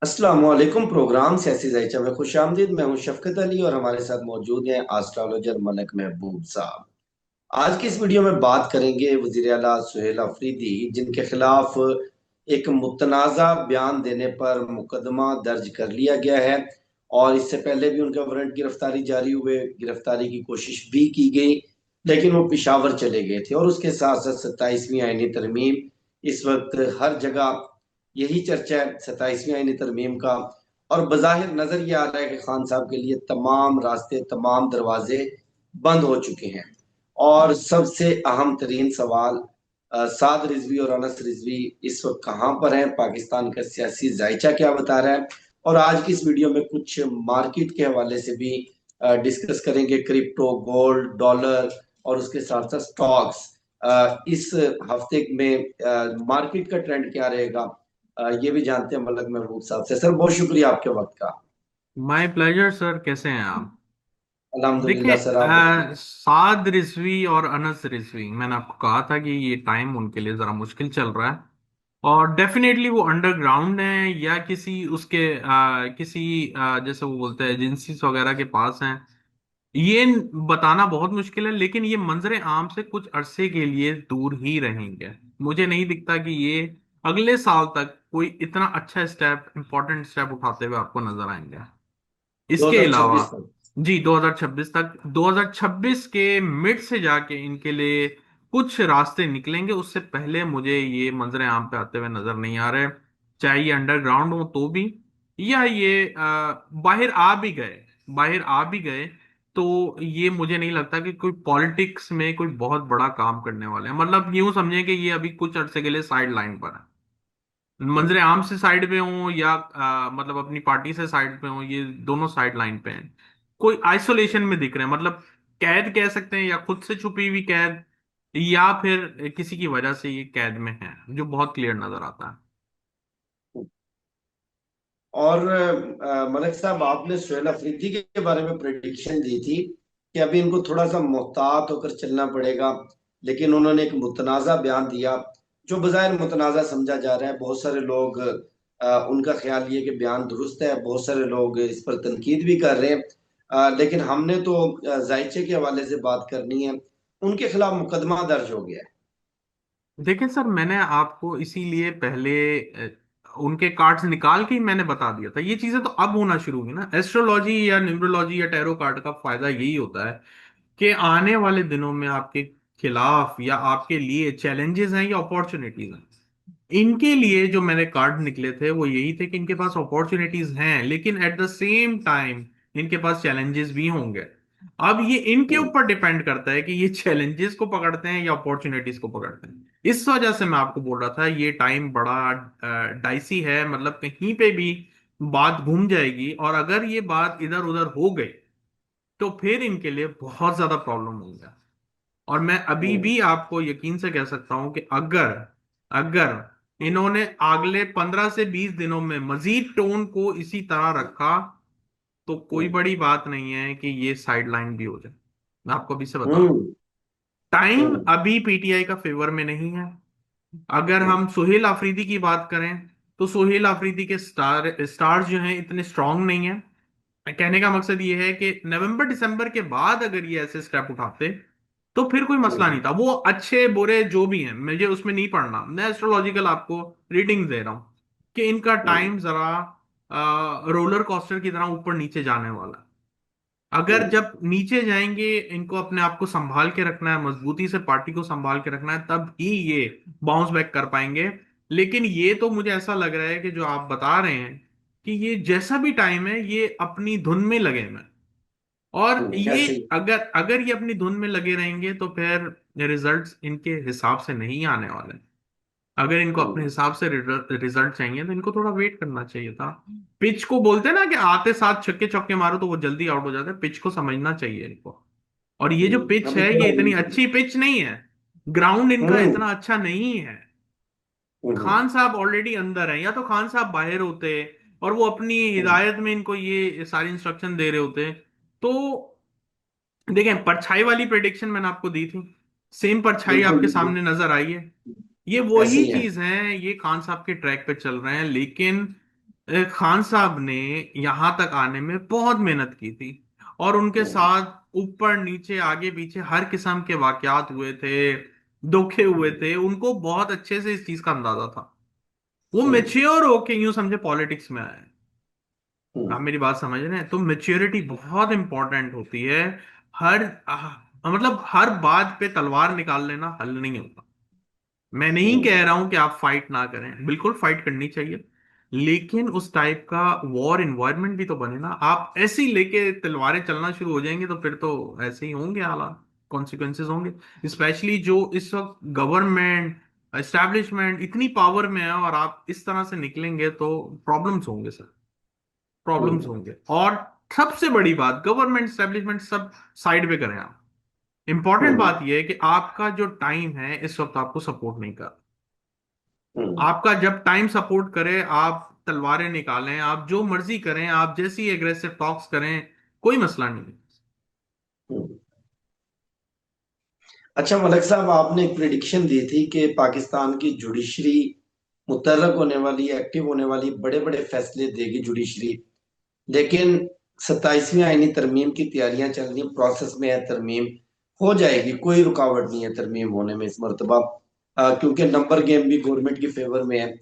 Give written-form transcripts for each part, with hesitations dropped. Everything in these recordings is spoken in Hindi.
अस्सलाम वालेकुम। प्रोग्राम सियासी जायचा में खुश आमदीद। मैं हूं शफकत अली और हमारे साथ मौजूद हैं एस्ट्रोलॉजर मलक महबूब साहब। आज की इस वीडियो में बात करेंगे वजीर आला सुहेल अफरीदी, जिनके खिलाफ एक मुतनाज़ा बयान देने पर मुकदमा दर्ज कर लिया गया है और इससे पहले भी उनका वारंट गिरफ्तारी जारी हुए, गिरफ्तारी की कोशिश भी की गई, लेकिन वो पिशावर चले गए थे। और उसके साथ साथ 27वीं आईनी तरमीम, इस वक्त हर जगह यही चर्चा है 27वीं आईनी तरमीम का। और बज़ाहिर नजर ये आ रहा है कि खान साहब के लिए तमाम रास्ते, तमाम दरवाजे बंद हो चुके हैं। और सबसे अहम तरीन सवाल, साद रिजवी और अनस रिजवी इस वक्त कहाँ पर हैं, पाकिस्तान का सियासी जायचा क्या बता रहा है। और आज की इस वीडियो में कुछ मार्केट के हवाले से भी डिस्कस करेंगे, क्रिप्टो, गोल्ड, डॉलर और उसके साथ साथ स्टॉक्स। इस हफ्ते में मार्केट का ट्रेंड क्या रहेगा, ये भी जानते हैं मलक महबूब साहब से। सर, बहुत शुक्रिया आपके वक्त का। My pleasure sir. कैसे हैं आप? देखिए, अल्हम्दुलिल्लाह सर, आप बताइए। साद रिजवी और अनस रिजवी, मैंने आपको कहा था कि ये टाइम उनके लिए जरा मुश्किल चल रहा है। और डेफिनेटली वो अंडरग्राउंड है या किसी उसके किसी जैसे वो बोलते हैं एजेंसीज वगैरह के पास हैं। ये बताना बहुत मुश्किल है, लेकिन ये मंजर आम से कुछ अरसे के लिए दूर ही रहेंगे। मुझे नहीं दिखता कि ये अगले साल तक कोई इतना अच्छा स्टेप, इंपॉर्टेंट स्टेप उठाते हुए आपको नजर आएंगे। इसके अलावा 2026 तक। जी 2026 तक, 2026 के मिड से जाके इनके लिए कुछ रास्ते निकलेंगे। उससे पहले मुझे ये मंजर आम पे आते हुए नजर नहीं आ रहे। चाहे ये अंडरग्राउंड हो तो भी, या ये बाहर आ भी गए, तो ये मुझे नहीं लगता कि कोई पॉलिटिक्स में कोई बहुत बड़ा काम करने वाले हैं। मतलब यूं समझे कि ये अभी कुछ अरसे के लिए साइड लाइन पर है। मंजरे आम से साइड पे हों या मतलब अपनी पार्टी से साइड पे हों, ये दोनों साइड लाइन पे हैं। कोई आइसोलेशन में दिख रहे हैं, मतलब कैद कह सकते हैं, या खुद से छुपी हुई कैद, या फिर किसी की वजह से ये कैद में है, जो बहुत क्लियर नजर आता है। और मलिक साहब, आपने सुहेल अफरीदी के बारे में प्रेडिक्शन दी थी कि अभी इनको थोड़ा सा मोहतात होकर चलना पड़ेगा, लेकिन उन्होंने एक मुतनाज़ा बयान दिया जो बज़ाहिर मुतनाज़ा समझा जा रहा है। बहुत सारे लोग, उनका ख्याल ये कि बयान दुरुस्त है, बहुत सारे लोग इस पर तनकीद भी कर रहे हैं। लेकिन हमने तो जायचे के हवाले से बात करनी है। उनके खिलाफ मुकदमा दर्ज हो गया है। देखिए सर, मैंने आपको इसीलिए पहले उनके कार्ड्स निकाल के ही मैंने बता दिया था। ये चीजें तो अब होना शुरू हुई ना। एस्ट्रोलॉजी या न्यूमरोलॉजी या टैरो कार्ड का फायदा यही होता है कि आने वाले दिनों में आपके खिलाफ या आपके लिए चैलेंजेस हैं या अपॉर्चुनिटीज हैं। इनके लिए जो मैंने कार्ड निकले थे वो यही थे कि इनके पास अपॉर्चुनिटीज हैं, लेकिन एट द सेम टाइम इनके पास चैलेंजेस भी होंगे। अब ये इनके हम्म, ऊपर डिपेंड करता है कि ये चैलेंजेस को पकड़ते हैं या अपॉर्चुनिटीज को पकड़ते हैं। इस वजह से मैं आपको बोल रहा था ये टाइम बड़ा डाइसी है। मतलब कहीं पे भी बात घूम जाएगी, और अगर ये बात इधर उधर हो गई तो फिर इनके लिए बहुत ज्यादा प्रॉब्लम होगा। और मैं अभी हम्म, भी आपको यकीन से कह सकता हूं कि अगर अगर इन्होंने अगले 15 से 20 दिनों में मजीद टोन को इसी तरह रखा, तो कोई हम्म, बड़ी बात नहीं है कि ये साइडलाइन भी हो जाए। मैं आपको अभी से बता रहा हूं, हम्म, टाइम हम्म, अभी पीटीआई का फेवर में नहीं है। अगर हम्म, हम सुहेल अफरीदी की बात करें, तो सुहेल अफरीदी के स्टार्स जो हैं इतने स्ट्रांग नहीं है। कहने का मकसद ये है कि नवंबर दिसंबर के बाद अगर ये ऐसे स्टेप उठाते तो फिर कोई मसला हम्म, नहीं था। वो अच्छे बुरे जो भी हैं, मुझे उसमें नहीं पढ़ना, मैं एस्ट्रोलॉजिकल आपको रीडिंग दे रहा हूं कि इनका हम्म, टाइम जरा रोलर कोस्टर की तरह ऊपर नीचे जाने वाला है। अगर हम्म, जब नीचे जाएंगे, इनको अपने आप को संभाल के रखना है, मजबूती से पार्टी को संभाल के रखना है, तब ही ये बाउंस बैक कर पाएंगे। लेकिन ये तो मुझे ऐसा लग रहा है कि जो आप बता रहे हैं कि ये जैसा भी टाइम है ये अपनी धुन में लगे हुए हैं। और ये ऐसे ही। अगर अगर ये अपनी धुन में लगे रहेंगे तो फिर रिजल्ट्स इनके हिसाब से नहीं आने वाले। अगर इनको अपने हम्म, हिसाब से रिजल्ट चाहिए तो इनको थोड़ा वेट करना चाहिए था। पिच को बोलते हैं ना कि आते साथ छक्के चौके मारो तो वो जल्दी आउट हो जाता है। पिच को समझना चाहिए इनको। और ये जो पिच अभी है ये थोड़ा इतनी weak है। अच्छी पिच नहीं है। ग्राउंड इनका हम्म, इतना अच्छा नहीं है। हम्म, खान साहब ऑलरेडी अंदर हैं, या तो खान साहब बाहर होते और वो अपनी हम्म, हिदायत में इनको ये सारी इंस्ट्रक्शन दे रहे होते। तो देखें, परछाई वाली प्रेडिक्शन मैंने आपको दी थी, सेम परछाई बिल्कुल आपके बिल्कुल। सामने नजर आई है। ये ऐसे वही ही है। चीज है, ये खान साहब के ट्रैक पे चल रहे हैं। लेकिन खान साहब ने यहां तक आने में बहुत मेहनत की थी, और उनके हम्म, साथ ऊपर नीचे आगे पीछे हर किस्म के वाकयात हुए थे, धोखे हुए हम्म, थे, उनको बहुत अच्छे से इस चीज का अंदाजा था। वो हम्म, मेच्योर होके यूं समझे पॉलिटिक्स में आए। हम्म, आप मेरी बात समझ रहे हैं? तो मेच्योरिटी बहुत इंपॉर्टेंट होती है। हर मतलब हर बात पे तलवार निकाल लेना हल नहीं होता। मैं नहीं हम्म, कह रहा हूं कि आप फाइट ना करें, बिल्कुल फाइट करनी चाहिए, लेकिन उस टाइप का वॉर इन्वायरमेंट भी तो बने ना। आप ऐसे ही लेके तलवारें चलना शुरू हो जाएंगे तो फिर तो ऐसे ही होंगे हालात, कॉन्सिक्वेंसेस होंगे। स्पेशली जो इस वक्त गवर्नमेंट एस्टैब्लिशमेंट इतनी पावर में है, और आप इस तरह से निकलेंगे तो प्रॉब्लम्स होंगे सर, प्रॉब्लम्स हम्म, होंगे। और सबसे बड़ी बात, गवर्नमेंट एस्टैब्लिशमेंट सब साइड पे करें आप। इंपॉर्टेंट हम्म, बात यह है कि आपका जो टाइम है इस वक्त आपको सपोर्ट नहीं कर। हम्म, आपका जब टाइम सपोर्ट करे आप तलवारें निकालें, आप जो मर्जी करें, आप जैसी एग्रेसिव टॉक्स करें, कोई मसला नहीं। हम्म। अच्छा मलिक साहब, आपने एक प्रिडिक्शन दी थी कि पाकिस्तान की जुडिशरी मुतहर्रक होने वाली, एक्टिव होने वाली, बड़े बड़े फैसले देगी जुडिशरी। लेकिन 27वीं आईनी तरमीम की तैयारियां चल रही, प्रोसेस में है तरमीम। हो जाएगी, कोई रुकावट नहीं है तरमीम होने में इस मरतबा, क्योंकि नंबर गेम भी गवर्नमेंट के फेवर में है।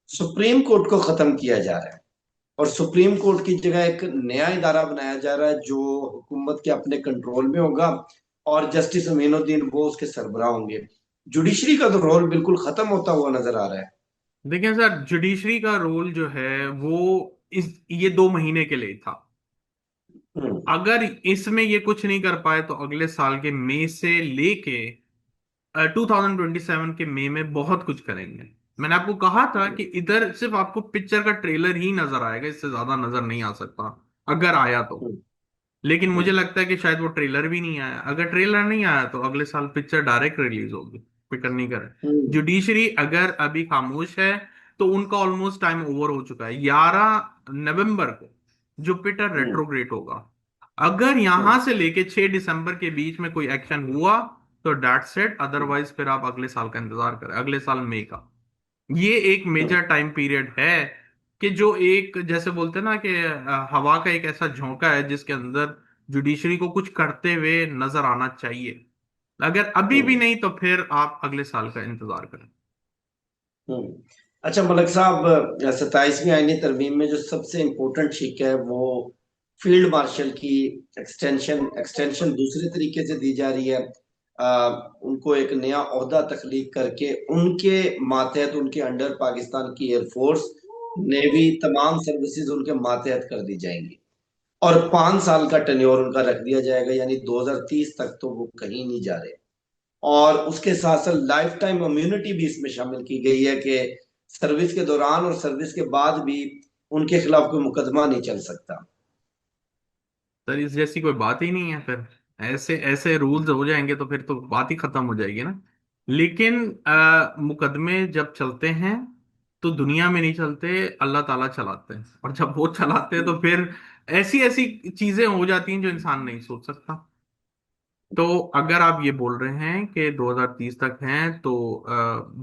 सुप्रीम कोर्ट को खत्म किया जा रहा है और सुप्रीम कोर्ट की जगह एक नया इदारा बनाया जा रहा है जो हुकूमत के अपने कंट्रोल में होगा, और जस्टिस अमीनुद्दीन वो उसके सरबराह होंगे। जुडिशरी का तो रोल बिल्कुल खत्म होता हुआ नजर आ रहा है। देखिए सर, जुडिशरी का रोल जो है वो इस ये 2 महीने के लिए था। हम्म, अगर इसमें ये कुछ नहीं कर पाए तो अगले साल के मई से लेके 2027 के मई में बहुत कुछ करेंगे। मैंने आपको कहा था कि इधर सिर्फ आपको पिक्चर का ट्रेलर ही नजर आएगा, इससे ज्यादा नजर नहीं आ सकता, अगर आया तो। हम्म, लेकिन मुझे हम्म, लगता है कि शायद वो ट्रेलर भी नहीं आया। अगर ट्रेलर नहीं आया तो अगले साल पिक्चर डायरेक्ट रिलीज होगी, फिक्र नहीं करें। हम्म, जुडिशरी अगर अभी खामोश है तो उनका ऑलमोस्ट टाइम ओवर हो चुका है। 11 नवंबर को जुपिटर हम्म, रेट्रोग्रेड होगा। अगर हम्म, यहां से लेके 6 दिसंबर के बीच में कोई एक्शन हुआ तो दैट्स इट, अदरवाइज फिर आप अगले साल का इंतजार करें, अगले साल मई का। ये एक हम्म, मेजर टाइम पीरियड है कि जो एक जैसे बोलते हैं ना कि हवा का एक ऐसा झोंका है जिसके अंदर जुडिशरी को कुछ करते हुए नजर आना चाहिए। अगर अभी भी हम्म, नहीं तो फिर आप अगले साल का इंतजार करें। हम्म। अच्छा मलिक साहब, 27वीं आईनी तरमीम में जो सबसे इम्पोर्टेंट छिक है वो फील्ड मार्शल की एक्सटेंशन एक्सटेंशन दूसरे तरीके से दी जा रही है। उनको एक नया ओहदा तख्लीक करके उनके मातहत, उनके अंडर पाकिस्तान की एयरफोर्स, नेवी, तमाम सर्विसेज उनके मातहत कर दी जाएंगी। और 5 साल का टेन्योर उनका रख दिया जाएगा, यानी 2030 तक तो वो कहीं नहीं जा रहे। और उसके साथ साथ लाइफ टाइम इम्यूनिटी भी इसमें शामिल की गई है कि सर्विस के दौरान और सर्विस के बाद भी उनके खिलाफ कोई मुकदमा नहीं चल सकता। सर इस जैसी कोई बात ही नहीं है फिर। ऐसे ऐसे रूल्स हो जाएंगे तो फिर तो बात ही खत्म हो जाएगी ना। लेकिन मुकदमे जब चलते हैं तो दुनिया में नहीं चलते, अल्लाह ताला चलाते हैं, और जब वो चलाते हैं तो फिर ऐसी ऐसी चीजें हो जाती हैं जो इंसान नहीं सोच सकता। तो अगर आप ये बोल रहे हैं कि 2030 तक हैं तो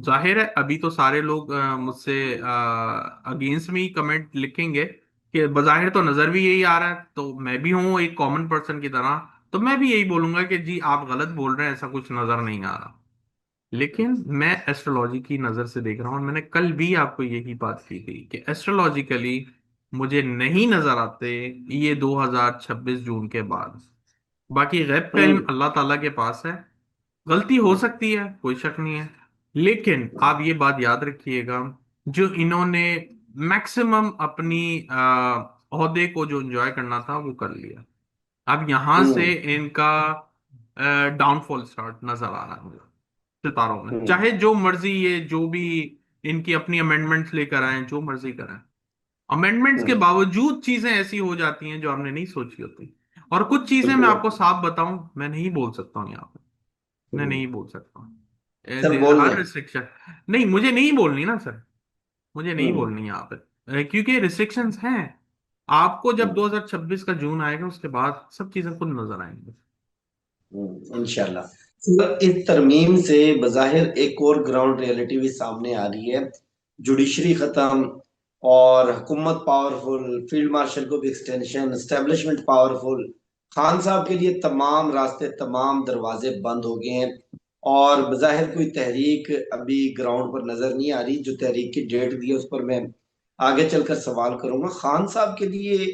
जाहिर है अभी तो सारे लोग मुझसे अगेंस्ट में ही कमेंट लिखेंगे कि बजाहिर तो नजर भी यही आ रहा है, तो मैं भी हूँ एक कॉमन पर्सन की तरह, तो मैं भी यही बोलूंगा कि जी आप गलत बोल रहे हैं, ऐसा कुछ नजर नहीं आ रहा। लेकिन मैं एस्ट्रोलॉजी की नजर से देख रहा हूँ, और मैंने कल भी आपको यही बात की थी कि एस्ट्रोलॉजिकली मुझे नहीं नजर आते ये 2026 जून के बाद। बाकी गैब का इल्म हम्म, अल्लाह ताला के पास है, गलती हो सकती है, कोई शक नहीं है। लेकिन आप ये बात याद रखिएगा, जो इन्होंने मैक्सिमम अपनी ओहदे को जो एंजॉय करना था वो कर लिया। अब यहां से हम्म, इनका डाउनफॉल स्टार्ट नजर आ रहा है मुझे सितारों में। हम्म, चाहे जो मर्जी ये जो भी इनकी अपनी अमेंडमेंट्स लेकर आए, जो मर्जी करें, अमेंडमेंट्स के हम्म, बावजूद चीजें ऐसी हो जाती हैं जो हमने नहीं सोची होती। और कुछ चीजें मैं बिल्कुल। आपको साफ बताऊं, मैं नहीं बोल सकता हूँ यहाँ पे, मैं हम्म, नहीं बोल सकता हूँ। सर बोल हर दें। रिस्ट्रिक्शन, नहीं मुझे नहीं बोलनी ना सर, मुझे नहीं हम्म, बोलनी यहाँ पे। क्योंकि रिस्ट्रिक्शंस हैं। आपको जब हम्म, 2026 का जून आएगा उसके बाद सब चीजें खुद नजर आएंगी। इंशाल्लाह। सर, इस तरमीम से बजाहिर एक और ग्राउंड रियलिटी भी सामने आ रही है। जुडिशरी खत्म, और हुकूमत पावरफुल, फील्ड मार्शल को भी एक्सटेंशन, एस्टेब्लिशमेंट पावरफुल। खान साहब के लिए तमाम रास्ते, तमाम दरवाजे बंद हो गए हैं। और बज़ाहिर कोई तहरीक अभी ग्राउंड पर नजर नहीं आ रही। जो तहरीक की डेट दी है उस पर मैं आगे चलकर सवाल करूंगा। खान साहब के लिए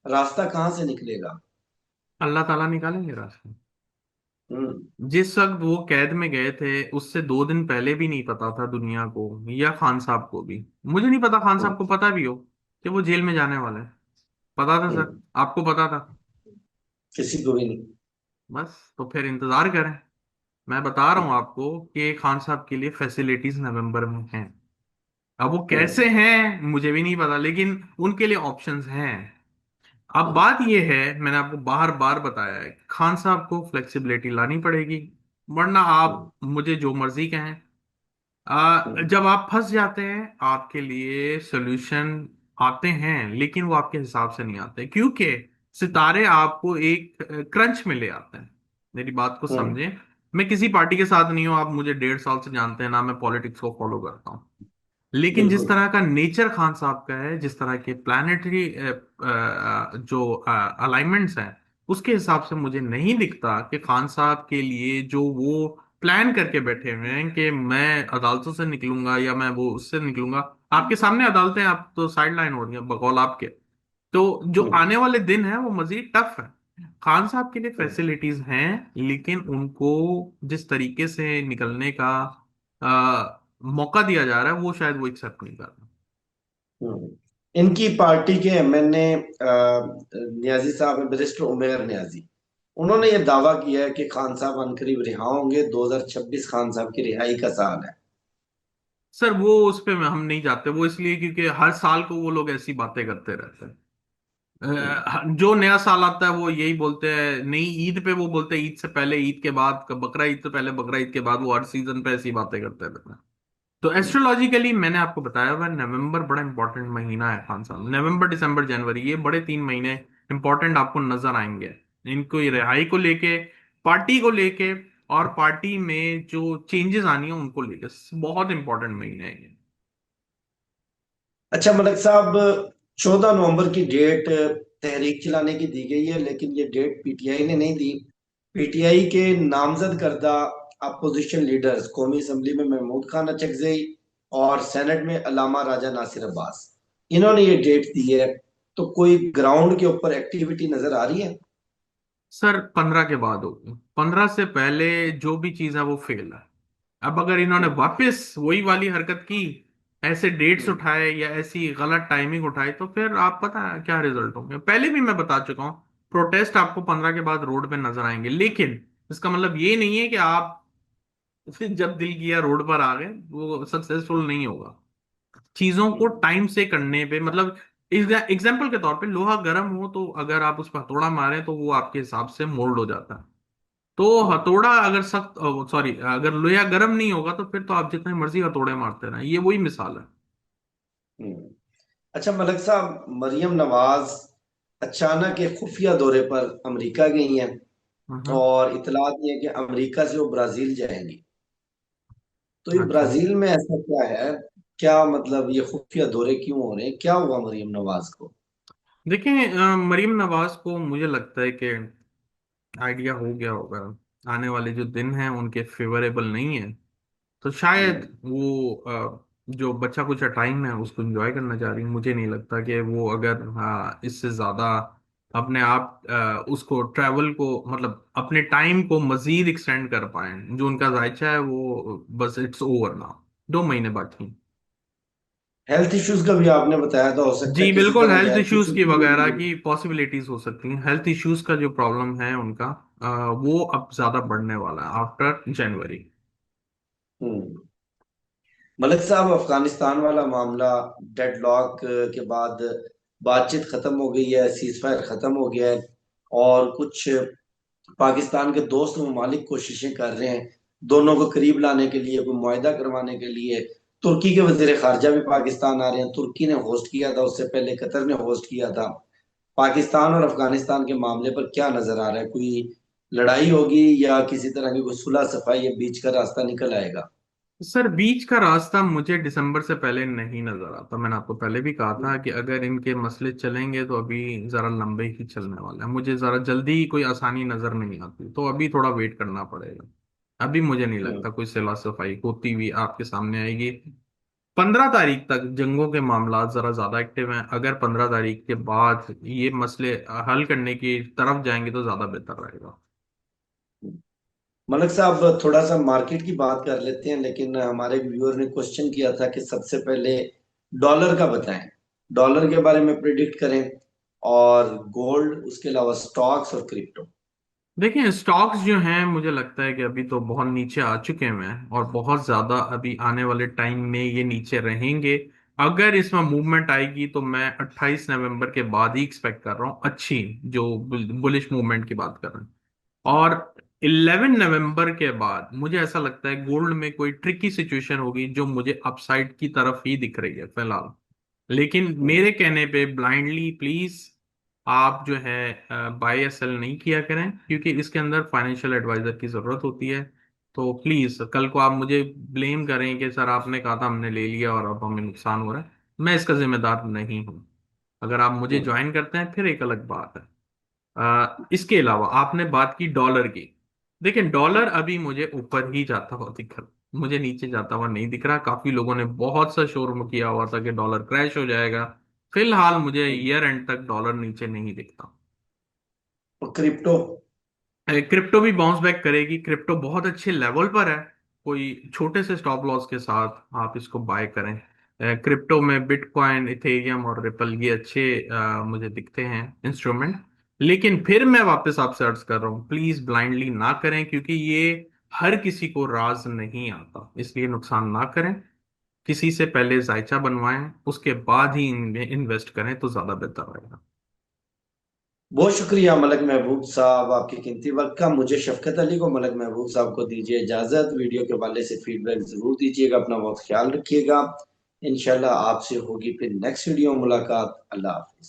रास्ता कहाँ से निकलेगा? अल्लाह ताला निकालेंगे रास्ते। हम्म। जिस वक्त वो कैद में गए थे उससे 2 दिन पहले भी नहीं पता था दुनिया को या खान साहब को भी। मुझे नहीं पता खान हम्म। साहब को पता भी हो कि वो जेल में जाने वाले हैं। पता था सर? हम्म। आपको पता था? किसी को भी नहीं। बस तो फिर इंतजार करें। मैं बता रहा हूं आपको कि खान साहब के लिए फैसिलिटीज नवंबर में हैं। अब वो कैसे हम्म। हैं मुझे भी नहीं पता, लेकिन उनके लिए ऑप्शंस हैं। अब हम्म। बात यह है, मैंने आपको बार बार बताया है, खान साहब को फ्लेक्सिबिलिटी लानी पड़ेगी, वरना हम्म। आप मुझे जो मर्जी कहें। हम्म। जब आप फंस जाते हैं आपके लिए सॉल्यूशन आते हैं, लेकिन वो आपके हिसाब से नहीं आते, क्योंकि सितारे आपको एक क्रंच में ले आते हैं। मेरी बात को हम्म। समझें। मैं किसी पार्टी के साथ नहीं हूं, आप मुझे 1.5 साल से जानते हैं ना, मैं पॉलिटिक्स को फॉलो करता हूं। लेकिन जिस बिल्कुल। तरह का नेचर खान साहब का है, जिस तरह के प्लानिटरी जो अलाइनमेंट्स हैं, उसके हिसाब से मुझे नहीं दिखता कि खान साहब के लिए जो वो प्लान करके बैठे हुए हैं कि मैं अदालतों से निकलूंगा या मैं वो उससे निकलूंगा। आपके सामने अदालतें, आप तो साइड लाइन हो रही हैं बकौल आपके। तो जो हम्म। आने वाले दिन है वो मजीद टफ है। खान साहब के लिए हम्म। फैसिलिटीज हैं, लेकिन उनको जिस तरीके से निकलने का मौका दिया जा रहा है वो शायद वो एक्सेप्ट नहीं कर रहा। हम्म। इनकी पार्टी के एमएनए नियाजी साहब हैं, बैरिस्टर उमेर नियाजी। उन्होंने ये दावा किया है कि खान साहब अनकरीब रिहा होंगे। 2026 खान साहब की रिहाई का साल है। सर वो उस पे हम नहीं जाते, वो इसलिए क्योंकि हर साल को वो लोग ऐसी बातें करते रहते हैं। हम्म। जो नया साल आता है वो यही बोलते हैं, नई ईद पे वो बोलते हैं ईद से पहले, ईद के बाद, बकरा ईद से पहले, बकरा ईद के बाद, वो हर सीजन पे ऐसी बातें करते रहते हैं। तो हम्म। एस्ट्रोलॉजिकली मैंने आपको बताया हुआ, नवंबर बड़ा इंपॉर्टेंट महीना है खान साहब। नवंबर, दिसंबर, जनवरी, ये बड़े 3 महीने इंपॉर्टेंट आपको नजर आएंगे। इनको ये रिहाई को लेके, पार्टी को लेके, और पार्टी में जो चेंजेस आनी है उनको लेके बहुत इंपॉर्टेंट महीने हैं ये। अच्छा मलिक साहब, 14 नवंबर की डेट तहरीक चलाने की दी गई है, लेकिन ये डेट पीटीआई ने नहीं दी। पीटीआई के नामजद करदा अपोजिशन लीडर्स, कौमी असम्बली में महमूद खान अचकजई और सेनेट में अलामा राजा नासिर अब्बास, इन्होंने ये डेट दी है। तो कोई ग्राउंड के ऊपर एक्टिविटी नजर आ रही है? सर 15 के बाद होगी, 15 से पहले जो भी चीज है वो फेल है। अब अगर इन्होंने हम्म। वापस वही वाली हरकत की, ऐसे डेट्स हम्म। उठाए या ऐसी गलत टाइमिंग उठाई, तो फिर आप पता है क्या रिजल्ट होंगे। पहले भी मैं बता चुका हूँ, प्रोटेस्ट आपको 15 के बाद रोड पे नजर आएंगे, लेकिन इसका मतलब ये नहीं है कि आप फिर जब दिल किया रोड पर आ गए, वो सक्सेसफुल नहीं होगा। चीजों को हम्म। टाइम से करने पे, मतलब एग्जाम्पल के तौर पे लोहा गर्म हो तो अगर आप उस पर हथौड़ा मारें तो वो आपके हिसाब से मोल्ड हो जाता है। तो हम्म। हथौड़ा अगर सख्त, सॉरी, अगर लोहा गर्म नहीं होगा तो फिर तो आप जितने मर्जी हथौड़े मारते रहें, ये वही मिसाल है। हम्म। अच्छा मलिक साहब, मरियम नवाज अचानक एक खुफिया दौरे पर अमेरिका गई हैं हम्म। और इतलात ये है कि अमेरिका से वो ब्राजील जाएंगी। तो ये अच्छा। ब्राजील में ऐसा क्या है? क्या मतलब ये खुफिया दौरे क्यों हो रहे हैं? क्या हुआ मरियम नवाज को? देखिए, मरीम नवाज को मुझे लगता है कि आइडिया हो गया होगा आने वाले जो दिन हैं उनके फेवरेबल नहीं है। तो शायद हम्म। वो जो बचा कुचा टाइम है उसको एंजॉय करना चाह रही है। मुझे नहीं लगता कि वो अगर इससे ज्यादा अपने आप उसको ट्रैवल को, मतलब अपने टाइम को मजीद एक्सटेंड कर पाए। जो उनका जायचा है वो बस इट्स ओवर नाउ, 2 महीने बाकी। हेल्थ इश्यूज का भी आपने बताया था, हो सकता जी है किसी बिल्कुल, तरह के हेल्थ हेल्थ इश्यूज इश्यूज की की वगैरह वजह की पॉसिबिलिटीज हो सकती हैं। हेल्थ इश्यूज का जो प्रॉब्लम है उनका, वो अब ज्यादा बढ़ने वाला है आफ्टर जनवरी। से। मलिक साहब, अफगानिस्तान वाला मामला, डेडलॉक के बाद बातचीत खत्म हो गई है, सीज फायर खत्म हो गया है। और कुछ पाकिस्तान के दोस्त ममालिक कोशिशें कर रहे हैं दोनों को करीब लाने के लिए, कोई मुआहदा करवाने के लिए। तुर्की के वजीर खारजा भी पाकिस्तान आ रहे हैं। तुर्की ने होस्ट किया था, उससे पहले कतर ने होस्ट किया था। पाकिस्तान और अफगानिस्तान के मामले पर क्या नजर आ रहा है? कोई लड़ाई होगी या किसी तरह की कोई सुलह सफाई या बीच का रास्ता निकल आएगा? सर बीच का रास्ता मुझे दिसंबर से पहले नहीं नजर आता। मैंने आपको पहले भी कहा था कि अगर इनके मसले चलेंगे तो अभी जरा लंबे ही चलने वाले हैं। मुझे जरा जल्दी कोई आसानी नजर नहीं आती, तो अभी थोड़ा वेट करना पड़ेगा। अभी मुझे नहीं लगता कोई सिला सफाई होती हुई आपके सामने आएगी। 15 तारीख तक जंगों के मामला जरा ज्यादा एक्टिव हैं। अगर 15 तारीख के बाद ये मसले हल करने की तरफ जाएंगे तो ज्यादा बेहतर रहेगा। मलक साहब, थोड़ा सा मार्केट की बात कर लेते हैं, लेकिन हमारे व्यूअर ने क्वेश्चन किया था कि सबसे पहले डॉलर का बताएं, डॉलर के बारे में प्रिडिक्ट करें, और गोल्ड, उसके अलावा स्टॉक्स और क्रिप्टो। देखिए स्टॉक्स जो हैं मुझे लगता है कि अभी तो बहुत नीचे आ चुके हैं और बहुत ज्यादा अभी आने वाले टाइम में ये नीचे रहेंगे। अगर इसमें मूवमेंट आएगी तो मैं 28 नवंबर के बाद ही एक्सपेक्ट कर रहा हूँ अच्छी, जो बुलिश मूवमेंट की बात कर रहा हूँ। और 11 नवंबर के बाद मुझे ऐसा लगता है गोल्ड में कोई ट्रिकी सिचुएशन होगी जो मुझे अपसाइड की तरफ ही दिख रही है फिलहाल। लेकिन मेरे कहने पे ब्लाइंडली प्लीज आप जो है बाय या सेल नहीं किया करें, क्योंकि इसके अंदर फाइनेंशियल एडवाइजर की जरूरत होती है। तो प्लीज कल को आप मुझे ब्लेम करें कि सर आपने कहा था हमने ले लिया और अब हमें नुकसान हो रहा है, मैं इसका जिम्मेदार नहीं हूं। अगर आप मुझे ज्वाइन करते हैं फिर एक अलग बात है। इसके अलावा आपने बात की डॉलर की। देखिए डॉलर अभी मुझे ऊपर ही जाता हुआ दिख रहा, मुझे नीचे जाता हुआ नहीं दिख रहा। काफी लोगों ने बहुत सा शोर किया हुआ था कि डॉलर क्रैश हो जाएगा। फिलहाल मुझे ईयर एंड तक डॉलर नीचे नहीं दिखता। और क्रिप्टो? क्रिप्टो भी बाउंस बैक करेगी। क्रिप्टो बहुत अच्छे लेवल पर है। कोई छोटे से स्टॉप लॉस के साथ आप इसको बाय करें। क्रिप्टो में बिटकॉइन, इथेरियम और रिपल ये अच्छे मुझे दिखते हैं इंस्ट्रूमेंट। लेकिन फिर मैं वापस आपसे अर्ज कर रहा हूँ प्लीज ब्लाइंडली ना करें, क्योंकि ये हर किसी को राज नहीं आता, इसलिए नुकसान ना करें। किसी से पहले जायचा बनवाएं, उसके बाद ही इनमें इन्वेस्ट करें तो ज्यादा बेहतर रहेगा। बहुत शुक्रिया मलक महबूब साहब, आपके कीमती वक्त का। मुझे शफकत अली को, मलक महबूब साहब को दीजिए इजाजत। वीडियो के हवाले से फीडबैक जरूर दीजिएगा। अपना बहुत ख्याल रखिएगा। इंशाल्लाह आपसे होगी फिर नेक्स्ट वीडियो मुलाकात। अल्लाह हाफिज।